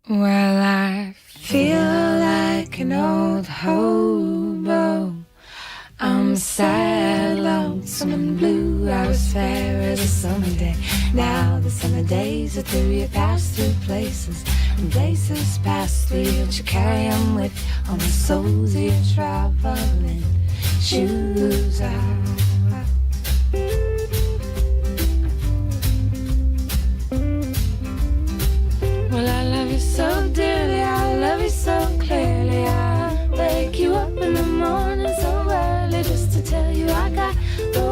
Well, I feel like an old hobo. I'm sad, lonesome and blue. I was fair as a summer day. Now the summer days are through. You pass through places, and places pass through you. But you carry them with you on the soles of your traveling shoes. Well, I love you so dearly, I love you so clearly. I wake you up in the morning so early just to tell you I got the